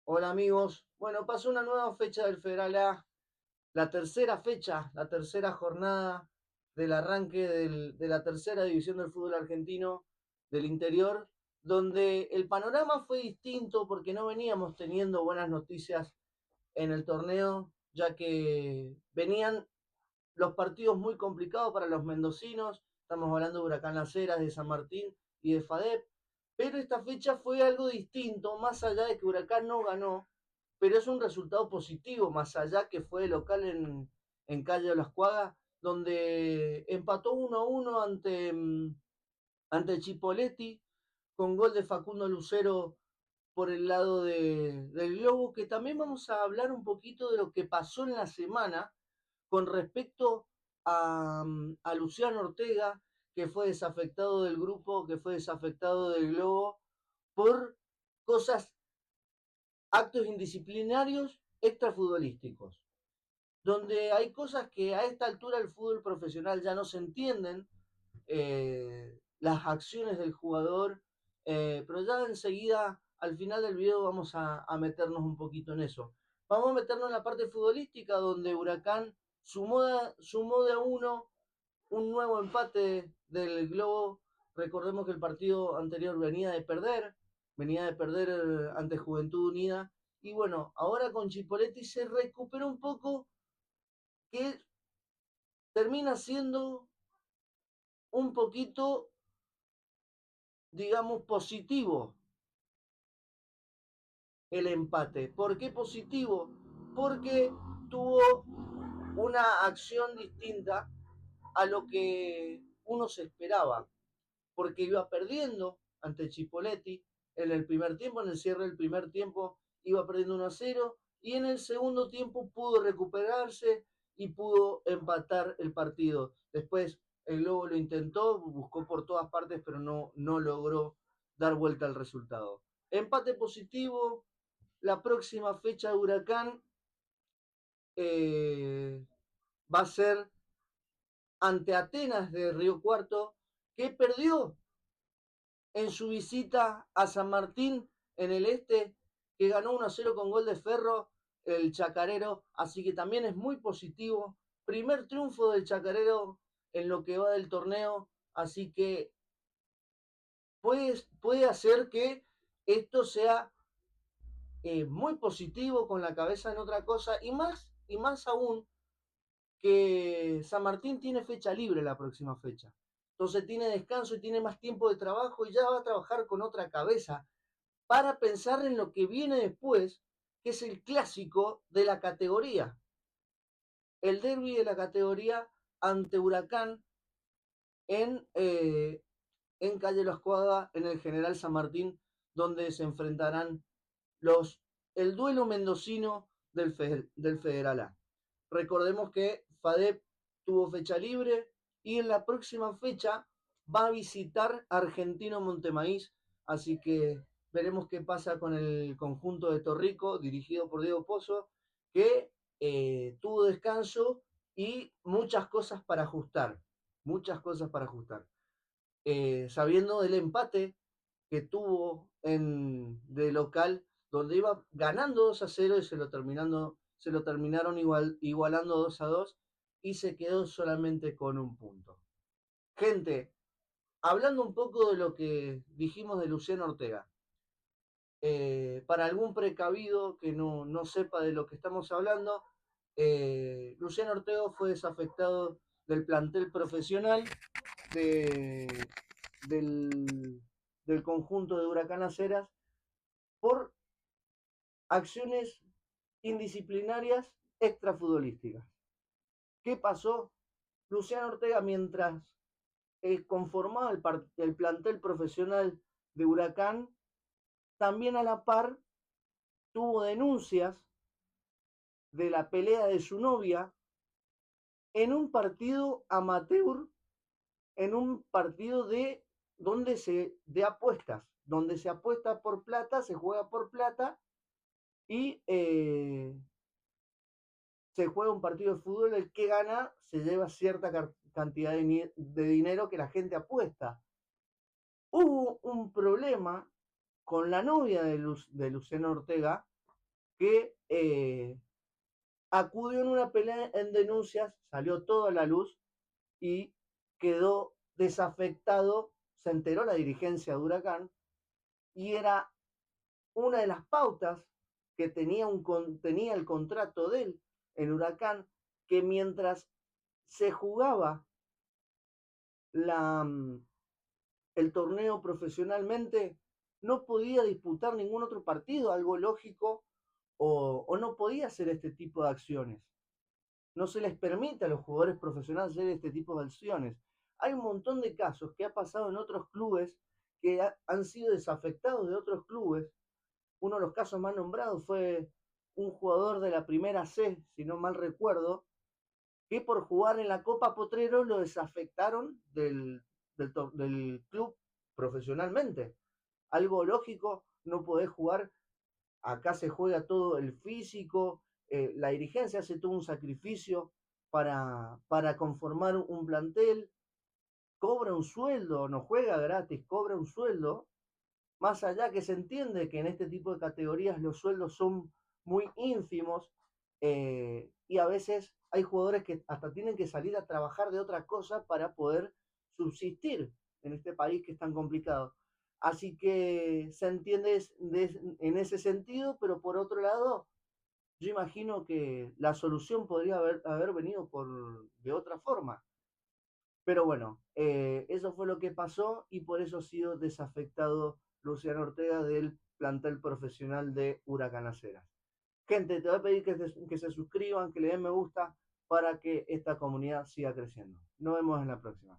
Hola amigos. Bueno, pasó una nueva fecha del Federal A, la tercera fecha, la tercera jornada del arranque de la tercera división del fútbol argentino del interior, donde el panorama fue distinto porque no veníamos teniendo buenas noticias en el torneo, ya que venían los partidos muy complicados para los mendocinos. Estamos hablando de Huracán Las Heras, de San Martín y de FADEP. Pero esta fecha fue algo distinto, más allá de que Huracán no ganó, pero es un resultado positivo, más allá que fue local en Calle de las Cuagas, donde empató 1-1 ante Chipoletti, con gol de Facundo Lucero por el lado del Globo, que también vamos a hablar un poquito de lo que pasó en la semana con respecto a Luciano Ortega, que fue desafectado del grupo, que fue desafectado del Globo, por cosas, actos indisciplinarios extrafutbolísticos, donde hay cosas que a esta altura del fútbol profesional ya no se entienden, las acciones del jugador, pero ya enseguida, al final del video, vamos a meternos un poquito en eso. Vamos a meternos en la parte futbolística, donde Huracán sumó de a uno un nuevo empate del Globo. Recordemos que el partido anterior venía de perder ante Juventud Unida. Y bueno, ahora con Chipoletti se recuperó un poco, que termina siendo un poquito, digamos, positivo el empate. ¿Por qué positivo? Porque tuvo una acción distinta a lo que uno se esperaba, porque iba perdiendo ante Chipoletti en el primer tiempo, en el cierre del primer tiempo iba perdiendo 1-0 y en el segundo tiempo pudo recuperarse y pudo empatar el partido. Después el Globo lo intentó, buscó por todas partes, pero no logró dar vuelta al resultado. Empate positivo. La próxima fecha de Huracán eh, va a ser ante Atenas de Río Cuarto, que perdió en su visita a San Martín en el este, que ganó 1-0 con gol de Ferro, el Chacarero, así que también es muy positivo. Primer triunfo del Chacarero en lo que va del torneo, así que puede hacer que esto sea muy positivo, con la cabeza en otra cosa, y más aún que San Martín tiene fecha libre la próxima fecha. Entonces tiene descanso y tiene más tiempo de trabajo y ya va a trabajar con otra cabeza para pensar en lo que viene después, que es el clásico de la categoría. El derby de la categoría ante Huracán en, eh, en Calle Los Cuadra, en el General San Martín, donde se enfrentarán el duelo mendocino del Federal A. Recordemos que FADEP tuvo fecha libre y en la próxima fecha va a visitar Argentino Montemaíz, así que veremos qué pasa con el conjunto de Torrico, dirigido por Diego Pozo, que tuvo descanso y muchas cosas para ajustar. Sabiendo del empate que tuvo de local, donde iba ganando 2-0 y se lo terminaron igualando 2-2 y se quedó solamente con un punto. Gente, hablando un poco de lo que dijimos de Luciano Ortega, para algún precavido que no sepa de lo que estamos hablando, Luciano Ortega fue desafectado del plantel profesional de, del, del conjunto de Huracán Las Heras por acciones indisciplinarias extrafutbolísticas. ¿Qué pasó? Luciano Ortega, mientras conformaba el plantel profesional de Huracán, también a la par tuvo denuncias de la pelea de su novia en un partido amateur, en un partido de apuestas, donde se apuesta por plata, se juega por plata y se juega un partido de fútbol. El que gana se lleva cierta cantidad de dinero que la gente apuesta. Hubo un problema con la novia de Luciano Ortega, que acudió en una pelea en denuncias, salió todo a la luz y quedó desafectado, se enteró la dirigencia de Huracán y era una de las pautas que tenía el contrato de él en Huracán, que mientras se jugaba la, el torneo profesionalmente, no podía disputar ningún otro partido, algo lógico, o no podía hacer este tipo de acciones. No se les permite a los jugadores profesionales hacer este tipo de acciones. Hay un montón de casos que ha pasado en otros clubes que han sido desafectados de otros clubes. Uno de los casos más nombrados fue un jugador de la primera C, si no mal recuerdo, que por jugar en la Copa Potrero lo desafectaron del club profesionalmente. Algo lógico, no podés jugar, acá se juega todo el físico, la dirigencia hace todo un sacrificio para conformar un plantel, cobra un sueldo, no juega gratis, cobra un sueldo, más allá que se entiende que en este tipo de categorías los sueldos son muy ínfimos y a veces hay jugadores que hasta tienen que salir a trabajar de otra cosa para poder subsistir en este país que es tan complicado. Así que se entiende en ese sentido, pero por otro lado, yo imagino que la solución podría haber venido de otra forma. Pero bueno, eso fue lo que pasó y por eso ha sido desafectado Luciano Ortega del plantel profesional de Huracanaceras. Gente, te voy a pedir que se suscriban, que le den me gusta para que esta comunidad siga creciendo. Nos vemos en la próxima.